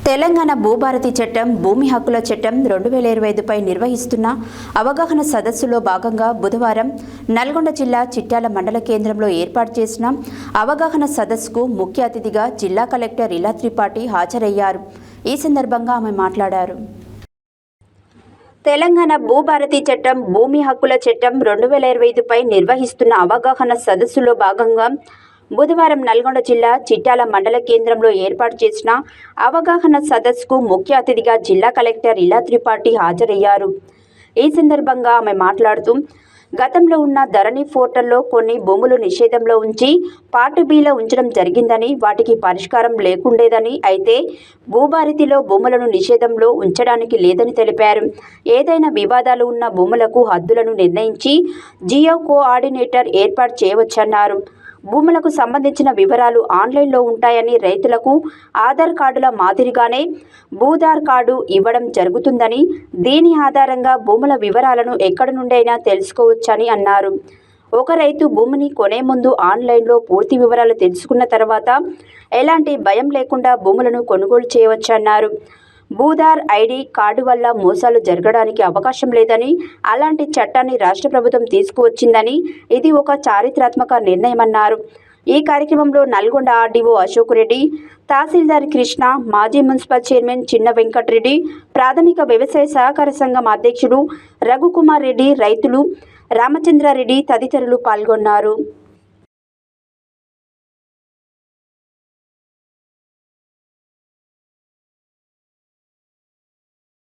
తెలంగాణ భూభారతి చట్టం, భూమి హక్కుల చట్టం 2025పై నిర్వహిస్తున్న అవగాహన సదస్సులో భాగంగా బుధవారం నల్గొండ జిల్లా చిట్యాల మండల కేంద్రంలో ఏర్పాటు చేసిన అవగాహన సదస్సుకు ముఖ్య అతిథిగా జిల్లా కలెక్టర్ ఇలా త్రిపాఠి హాజరయ్యారు. ఈ సందర్భంగా ఆమె మాట్లాడారు. తెలంగాణ భూభారతి చట్టం, భూమి హక్కుల చట్టం 2025పై నిర్వహిస్తున్న అవగాహన సదస్సులో భాగంగా బుధవారం నల్గొండ జిల్లా చిట్యాల మండల కేంద్రంలో ఏర్పాటు చేసిన అవగాహన సదస్సుకు ముఖ్య అతిథిగా జిల్లా కలెక్టర్ ఇలా త్రిపాఠి హాజరయ్యారు. ఈ సందర్భంగా ఆమె మాట్లాడుతూ, గతంలో ఉన్న ధరణి పోర్టల్లో కొన్ని భూములు నిషేధంలో ఉంచి పార్ట్ బిలో ఉంచడం జరిగిందని, వాటికి పరిష్కారం లేకుండేదని, అయితే భూభారతిలో భూములను నిషేధంలో ఉంచడానికి లేదని తెలిపారు. ఏదైనా వివాదాలు ఉన్న భూములకు హద్దులను నిర్ణయించి జియో కోఆర్డినేటర్ ఏర్పాటు చేయవచ్చన్నారు. భూములకు సంబంధించిన వివరాలు ఆన్లైన్లో ఉంటాయని, రైతులకు ఆధార్ కార్డుల మాదిరిగానే భూధార్ కార్డు ఇవ్వడం జరుగుతుందని, దీని ఆధారంగా భూముల వివరాలను ఎక్కడి నుండైనా తెలుసుకోవచ్చని అన్నారు. ఒక రైతు భూమిని కొనే ముందు ఆన్లైన్లో పూర్తి వివరాలు తెలుసుకున్న తర్వాత ఎలాంటి భయం లేకుండా భూములను కొనుగోలు చేయవచ్చన్నారు. భూధార్ ఐడి కార్డు వల్ల మోసాలు జరగడానికి అవకాశం లేదని, అలాంటి చట్టాన్ని రాష్ట్ర ప్రభుత్వం తీసుకువచ్చిందని, ఇది ఒక చారిత్రాత్మక నిర్ణయమన్నారు. ఈ కార్యక్రమంలో నల్గొండ ఆర్డీఓ అశోక్ రెడ్డి, తహసీల్దార్ కృష్ణ, మాజీ మున్సిపల్ చైర్మన్ చిన్న వెంకటరెడ్డి, ప్రాథమిక వ్యవసాయ సహకార సంఘం అధ్యక్షుడు రఘుకుమార్ రెడ్డి, రైతులు, రామచంద్రారెడ్డి తదితరులు పాల్గొన్నారు.